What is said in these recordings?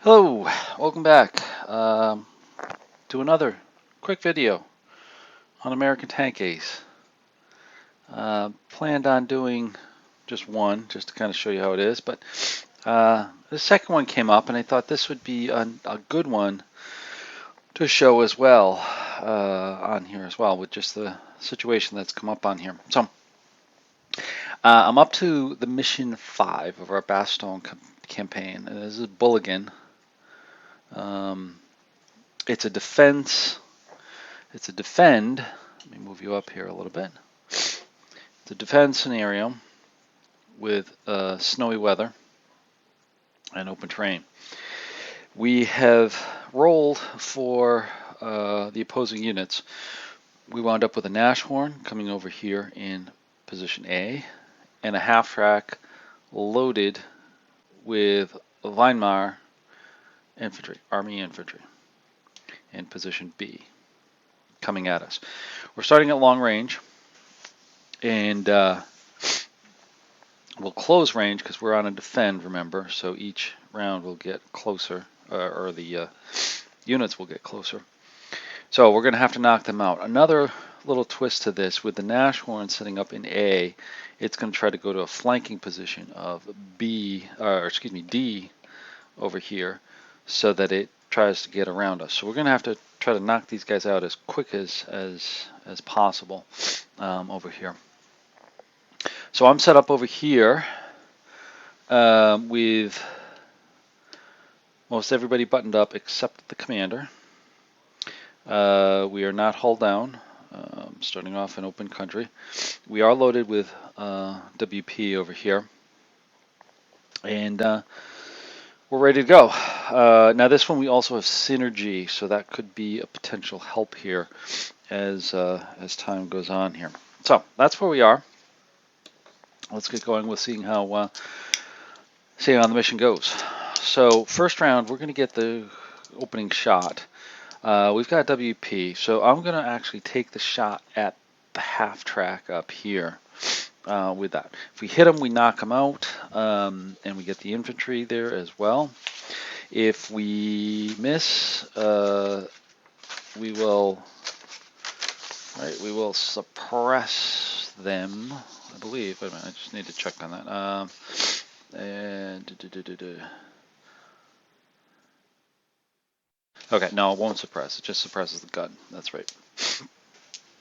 Hello, welcome back to another quick video on American Tank Ace. Planned on doing just one, just to kind of show you how it is, but the second one came up and I thought this would be a good one to show as well on here as well, with just the situation that's come up on here. So I'm up to the mission 5 of our Bastogne campaign, and this is Bulligen. It's a defend. Let me move you up here a little bit. It's a defend scenario with snowy weather and open terrain. We have rolled for the opposing units. We wound up with a Nashorn coming over here in position A, and a half track loaded with Weimar infantry, Army infantry, in position B, coming at us. We're starting at long range, and we'll close range because we're on a defend, remember, so each round will get closer, or the units will get closer. So we're going to have to knock them out. Another little twist to this, with the Nashorn sitting up in A, it's going to try to go to a flanking position of D over here, so that it tries to get around us. So we're going to have to try to knock these guys out as quick as possible over here. So I'm set up over here with most everybody buttoned up except the commander. We are not hull down, starting off in open country. We are loaded with WP over here, and we're ready to go. Now this one we also have synergy, so that could be a potential help here as time goes on here. So that's where we are. Let's get going with seeing how the mission goes. So first round, we're going to get the opening shot. We've got WP, so I'm going to actually take the shot at the half track up here with that. If we hit them, we knock them out, and we get the infantry there as well. If we miss, we will suppress them, I believe. Wait a minute, I just need to check on that. Okay, no, it won't suppress. It just suppresses the gun. That's right.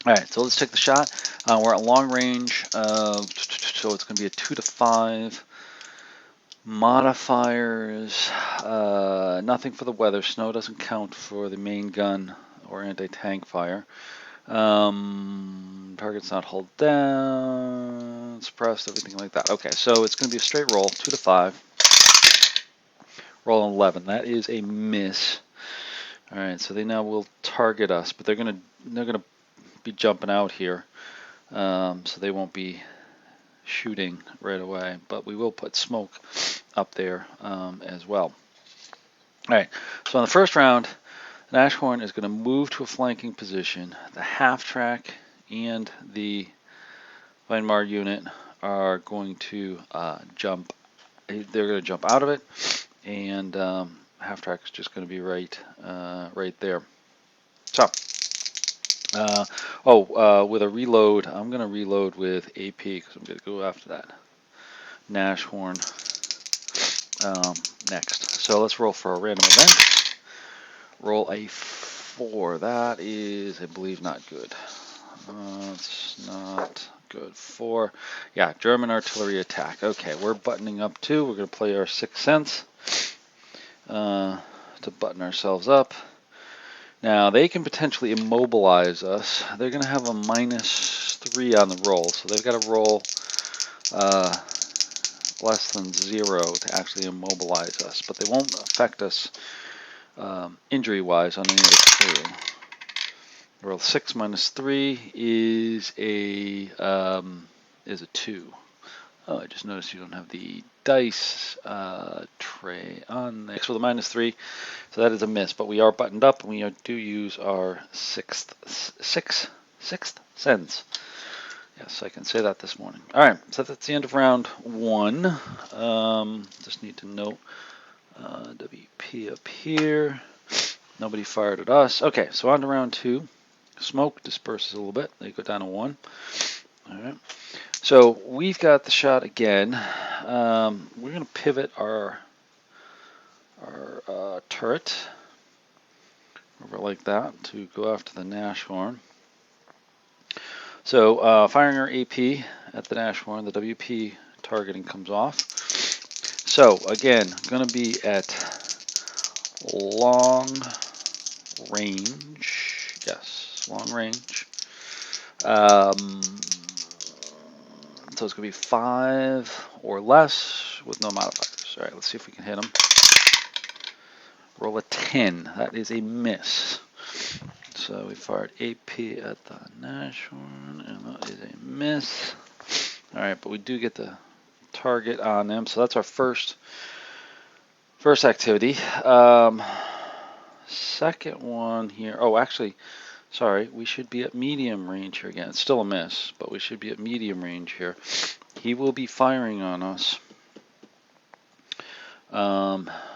All right, so let's take the shot. We're at long range, so it's going to be a 2 to 5. Modifiers, nothing for the weather. Snow doesn't count for the main gun or anti-tank fire. Target's not hulled down, suppressed, everything like that. Okay, so it's going to be a straight roll, 2 to 5. Roll an 11. That is a miss. All right, so they now will target us, but they're gonna be jumping out here, so they won't be shooting right away. But we will put smoke up there as well. All right, so in the first round, Nashorn is going to move to a flanking position. The half track and the Weimar unit are going to jump. They're going to jump out of it, and half track is just going to be right there. So, with a reload, I'm going to reload with AP because I'm going to go after that Nashorn next. So let's roll for a random event. Roll a 4. That is, I believe, not good. It's not good. 4. Yeah, German artillery attack. Okay, we're buttoning up too. We're going to play our 6th sense to button ourselves up. Now, they can potentially immobilize us. They're going to have a -3 on the roll, so they've got to roll less than 0 to actually immobilize us, but they won't affect us injury-wise on any of the crew. Roll 6 -3 is a 2. Oh, I just noticed you don't have the dice tray on there. So the -3, so that is a miss. But we are buttoned up, and we do use our sixth sense. Yes, I can say that this morning. All right, so that's the end of round 1. Just need to note WP up here. Nobody fired at us. Okay, so on to round 2. Smoke disperses a little bit. They go down to 1. All right. So we've got the shot again. We're going to pivot our turret over like that to go after the Nashorn. So firing our AP at the Nashorn, the WP targeting comes off. So again, going to be at long range. Yes, long range. So it's going to be 5 or less with no modifiers. All right, let's see if we can hit them. Roll a 10. That is a miss. So we fired AP at the Nashorn, and that is a miss. All right, but we do get the target on them. So that's our first activity. Second one here. Oh, actually, sorry. We should be at medium range here again. It's still a miss, but we should be at medium range here. He will be firing on us.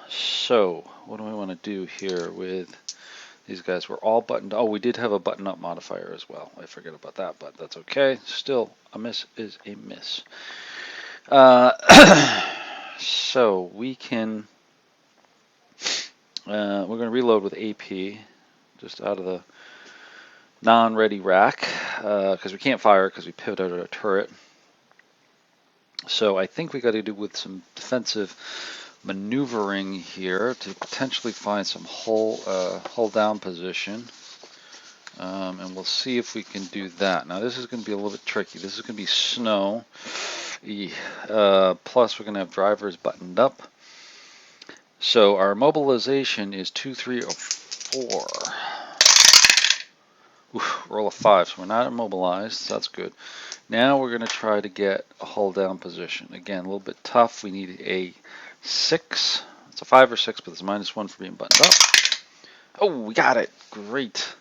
So what do I want to do here with these guys? We're all buttoned. Oh, we did have a button-up modifier as well. I forget about that, but that's okay. Still, a miss is a miss. So we can. We're going to reload with AP, just out of the non-ready rack, because we can't fire because we pivoted our turret. So I think we got to do with some defensive maneuvering here to potentially find some hull down position. And we'll see if we can do that. Now this is going to be a little bit tricky. This is going to be snow. Plus we're going to have drivers buttoned up. So our mobilization is 2, 3, or 4. Oof, roll a 5, so we're not immobilized. So that's good. Now we're going to try to get a hull down position. Again, a little bit tough. We need a 6. It's a 5 or 6, but it's -1 for being buttoned up. Oh, we got it. Great.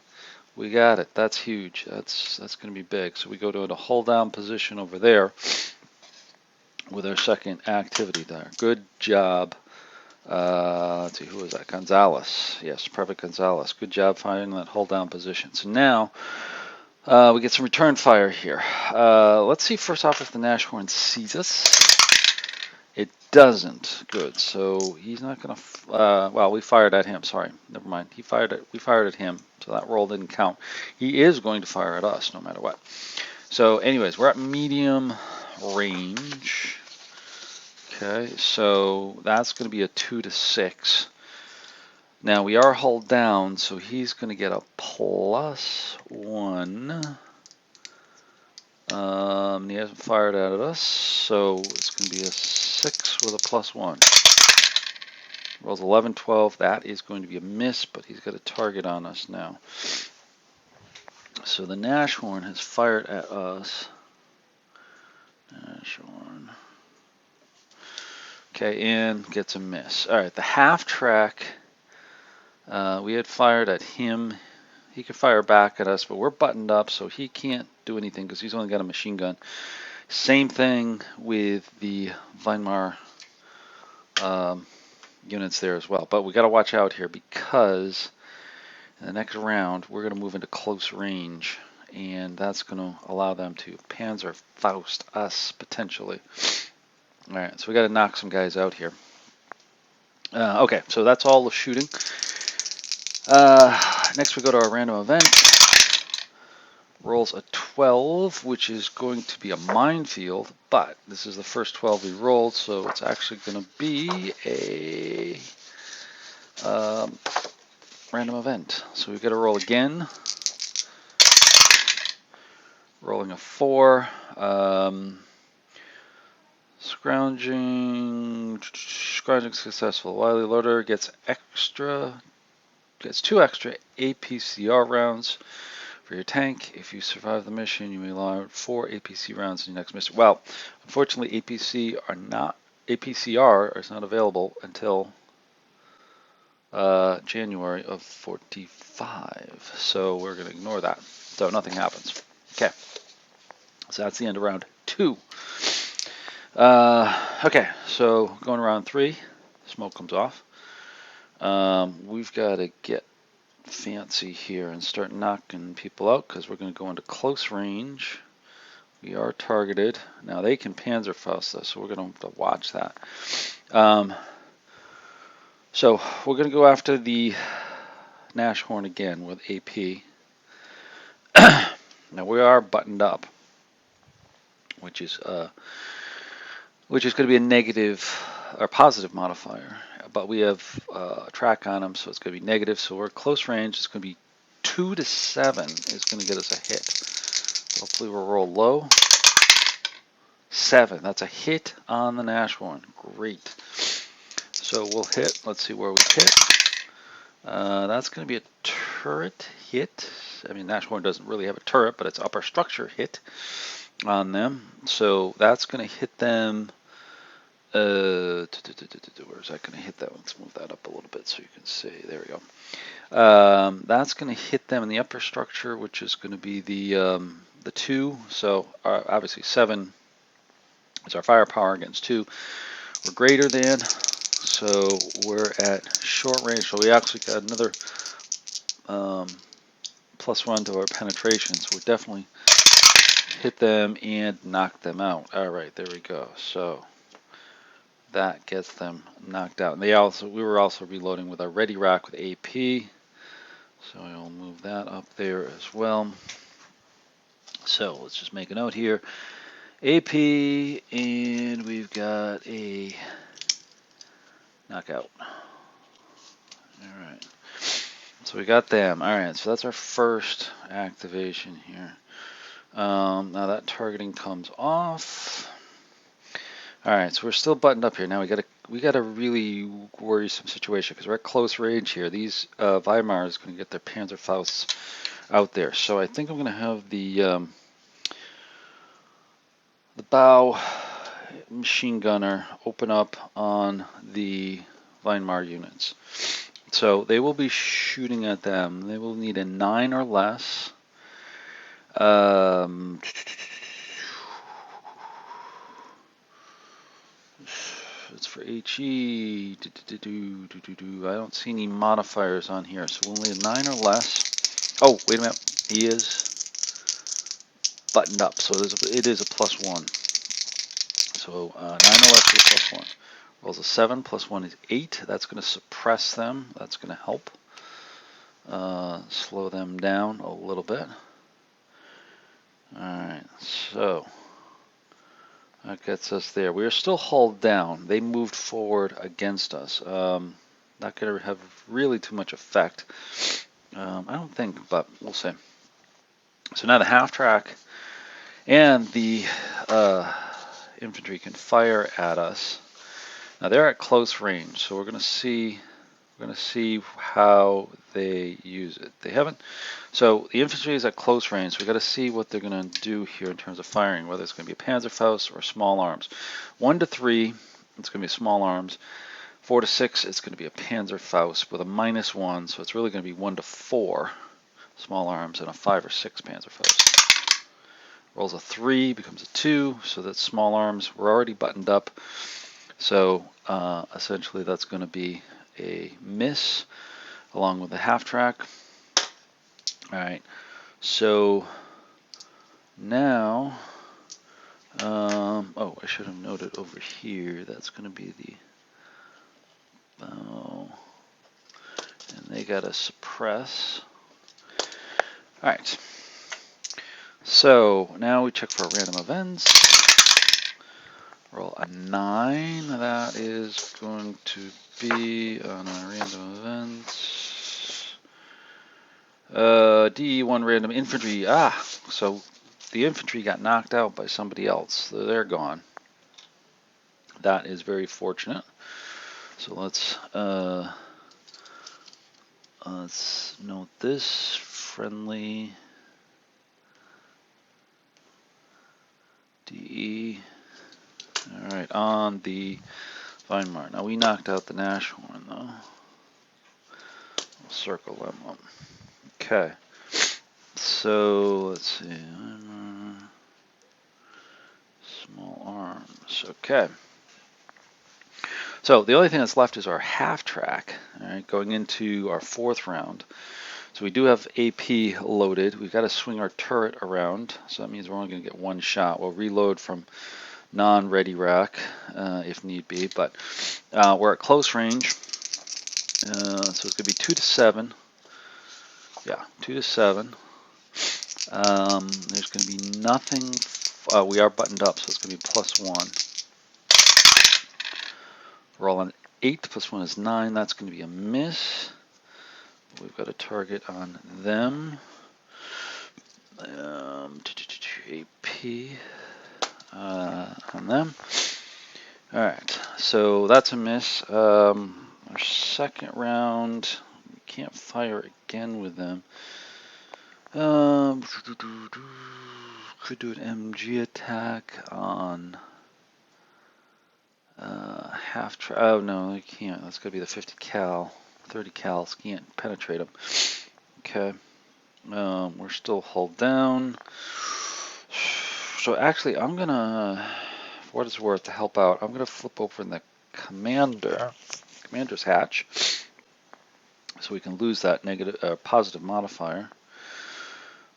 We got it. That's huge. That's going to be big. So we go to a hull down position over there with our second activity there. Good job. Let's see, who was that? Gonzalez. Yes, Private Gonzalez. Good job finding that hull down position. So now we get some return fire here. Let's see first off if the Nashorn sees us. It doesn't. Good. So he's not going to. Well, we fired at him. Sorry, never mind. We fired at him, so that roll didn't count. He is going to fire at us no matter what. So, anyways, we're at medium range. Okay, so that's going to be a 2 to 6. Now we are hull down, so he's going to get a +1. He hasn't fired at us, so it's going to be a 6 with a +1. Rolls 11, 12. That is going to be a miss, but he's got a target on us now. So the Nashorn has fired at us. Nashorn. Okay, and gets a miss. All right, the half track. We had fired at him. He could fire back at us, but we're buttoned up, so he can't do anything because he's only got a machine gun. Same thing with the Weimar units there as well. But we got to watch out here because in the next round we're going to move into close range, and that's going to allow them to Panzerfaust us potentially. All right, so we got to knock some guys out here. Okay, so that's all the shooting. Next we go to our random event. Rolls a 12, which is going to be a minefield, but this is the first 12 we rolled, so it's actually going to be a random event. So we've got to roll again. Rolling a 4. Scrounging successful. Wily Loader gets 2 extra APCR rounds for your tank. If you survive the mission, you may allow 4 APC rounds in your next mission. Well, unfortunately, APCR is not available until January of 45. So we're going to ignore that. So nothing happens. Okay. So that's the end of round 2. Okay, so going around 3, smoke comes off. We've got to get fancy here and start knocking people out because we're going to go into close range. We are targeted. Now they can Panzerfaust us, so we're going to have to watch that. So we're going to go after the Nashorn again with AP. Now we are buttoned up, which is going to be a negative or positive modifier, but we have a track on them, so it's going to be negative. So we're close range. It's going to be 2 to 7 is going to get us a hit. Hopefully we'll roll low. 7. That's a hit on the Nashorn. Great. So we'll hit. Let's see where we hit. That's going to be a turret hit. I mean, Nashorn doesn't really have a turret, but it's upper structure hit on them. So that's going to hit them. Where is that going to hit that? Let's move that up a little bit so you can see. There we go. That's going to hit them in the upper structure, which is going to be the 2. So obviously 7 is our firepower against 2. We're greater than. So we're at short range. So we actually got another +1 to our penetration. So we're definitely hit them and knock them out. All right, there we go. So that gets them knocked out. And we were also reloading with our ready rack with AP. So I'll move that up there as well. So let's just make a note here. AP, and we've got a knockout. All right. So we got them. All right. So that's our first activation here. Now that targeting comes off. All right, so we're still buttoned up here. Now we got a really worrisome situation because we're at close range here. These Weimar is going to get their Panzerfausts out there. So I think I'm going to have the bow machine gunner open up on the Weimar units. So they will be shooting at them. They will need a 9 or less. It's for HE. I don't see any modifiers on here, so we'll need a 9 or less. Oh, wait a minute. He is buttoned up, so it is a +1. So 9 or less is a +1. Rolls a 7, +1 is 8. That's going to suppress them. That's going to help slow them down a little bit. Alright, so that gets us there. We are still hulled down. They moved forward against us. Not going to have really too much effect. I don't think, but we'll see. So now the half track and the infantry can fire at us. Now they're at close range, so we're going to see how they use it. They haven't. So the infantry is at close range. So we got to see what they're going to do here in terms of firing, whether it's going to be a Panzerfaust or small arms. 1 to 3, it's going to be small arms. 4 to 6, it's going to be a Panzerfaust with a -1. So it's really going to be 1 to 4 small arms and a 5 or 6 Panzerfaust. Rolls a 3, becomes a 2. So that's small arms. We're already buttoned up. So essentially that's going to be a miss along with the half track. All right, so now, oh, I should have noted over here, that's going to be the bow, and they got to suppress. All right, so now we check for random events. Roll a 9, that is going to be on a random event. D1 random infantry. So the infantry got knocked out by somebody else. So they're gone. That is very fortunate. So let's note this. Friendly DE. All right, on the Weimar. Now we knocked out the Nashorn though. We'll circle them up. Okay. So let's see. Small arms. Okay. So the only thing that's left is our half track, all right, going into our 4th round. So we do have AP loaded. We've got to swing our turret around, so that means we're only going to get 1 shot. We'll reload from non-ready rack if need be, but we're at close range, so it's going to be 2 to 7. Yeah, 2 to 7. There's going to be nothing. We are buttoned up, so it's going to be +1. Roll on 8, +1 is 9. That's going to be a miss. We've got a target on them. AP on them. All right, so that's a miss. Our 2nd round, we can't fire again with them. Could do an MG attack on half. Oh no, they can't. That's gonna be the 50 cal, 30 cals. Can't penetrate them. Okay. We're still hulled down. So actually, I'm gonna, for what it's worth, to help out, I'm gonna flip open the commander's hatch, so we can lose that positive modifier.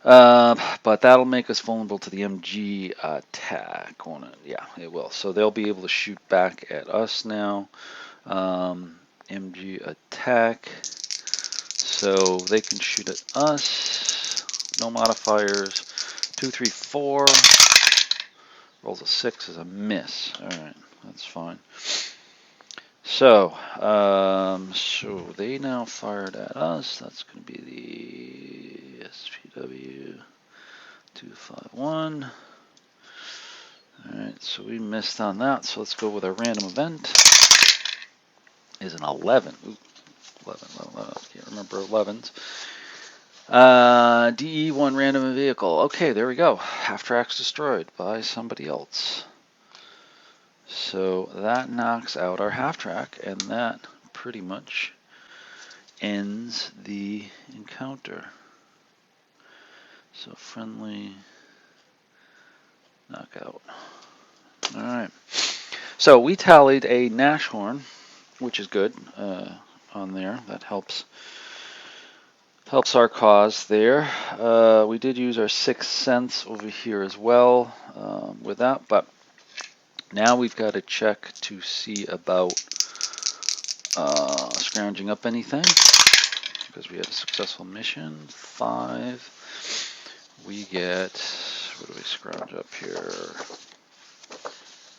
But that'll make us vulnerable to the MG attack, won't it? Yeah, it will. So they'll be able to shoot back at us now. MG attack. So they can shoot at us. No modifiers. 2, 3, 4. Rolls a 6 is a miss. All right, that's fine. So, so they now fired at us. That's going to be the SPW 251. All right, so we missed on that. So let's go with our random event. Is an 11. Ooh, 11. I can't remember 11s. DE1 random vehicle. Okay, there we go. Half track's destroyed by somebody else. So that knocks out our half track, and that pretty much ends the encounter. So friendly knockout. All right. So we tallied a Nashorn, which is good on there. That helps our cause there. We did use our 6th sense over here as well with that, but now we've got to check to see about scrounging up anything, because we had a successful mission. 5. We get, what do we scrounge up here?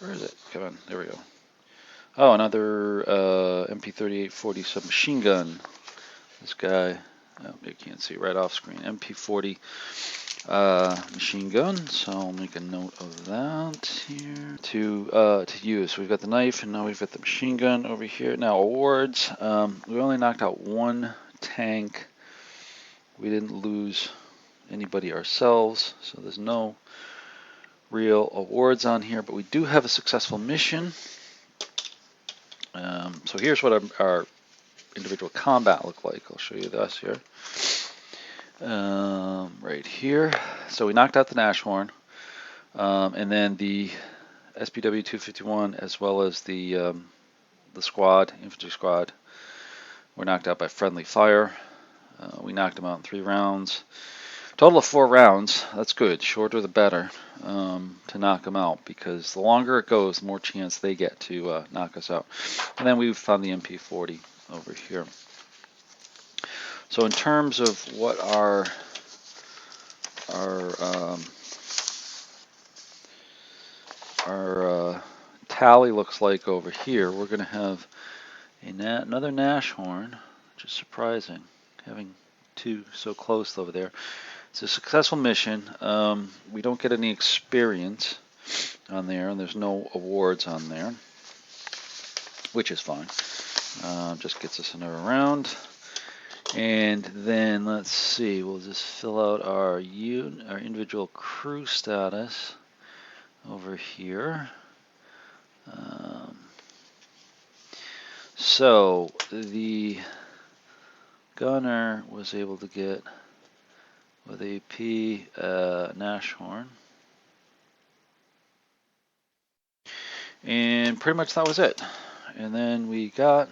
Where is it? Come on, there we go. Oh, another MP3840 submachine gun. This guy, oh, you can't see right off screen. MP40 machine gun. So I'll make a note of that here to use. So we've got the knife, and now we've got the machine gun over here. Now awards. We only knocked out 1 tank. We didn't lose anybody ourselves, so there's no real awards on here. But we do have a successful mission. So here's what our individual combat look like. I'll show you this here. Right here. So we knocked out the Nashorn, and then the SPW 251, as well as the squad, infantry squad, were knocked out by friendly fire. We knocked them out in 3 rounds. Total of 4 rounds. That's good. Shorter the better to knock them out, because the longer it goes, the more chance they get to knock us out. And then we found the MP40 over here. So in terms of what our tally looks like over here, we're going to have another Nashorn, which is surprising, having 2 so close over there. It's a successful mission. We don't get any experience on there, and there's no awards on there, which is fine. Just gets us another round. And then let's see, we'll just fill out our individual crew status over here. So the gunner was able to get with AP Nashorn, and pretty much that was it. And then we got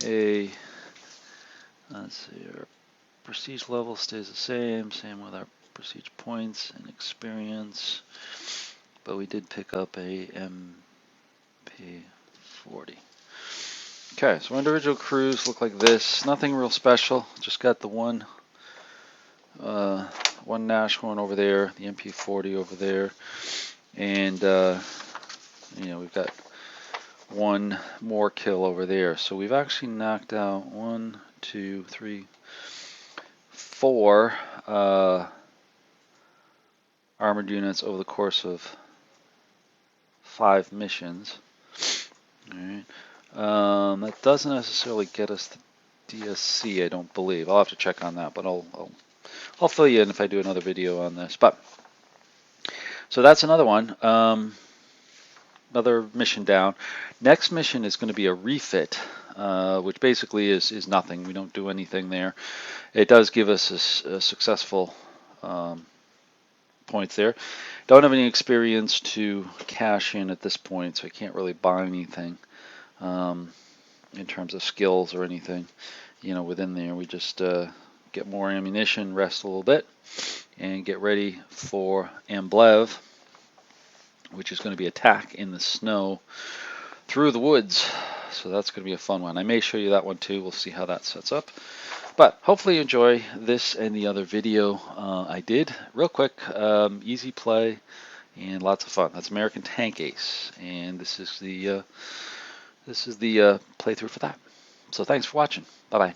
a, let's see, our prestige level stays the same with our prestige points and experience, but we did pick up a MP40. Okay, so individual crews look like this. Nothing real special. Just got the one Nashorn over there, the MP40 over there, and we've got one more kill over there. So we've actually knocked out 1, 2, 3, 4 armored units over the course of 5 missions. All right. That doesn't necessarily get us the DSC, I don't believe. I'll have to check on that, but I'll fill you in if I do another video on this. But so that's another one. Another mission down. Next mission is going to be a refit, which basically is nothing. We don't do anything there. It does give us a successful points there. Don't have any experience to cash in at this point, so I can't really buy anything in terms of skills or anything. Within there, we just get more ammunition, rest a little bit, and get ready for Amblev, which is going to be attack in the snow through the woods. So that's going to be a fun one. I may show you that one too. We'll see how that sets up. But hopefully you enjoy this and the other video I did. Real quick, easy play and lots of fun. That's American Tank Ace, and this is the playthrough for that. So thanks for watching. Bye bye.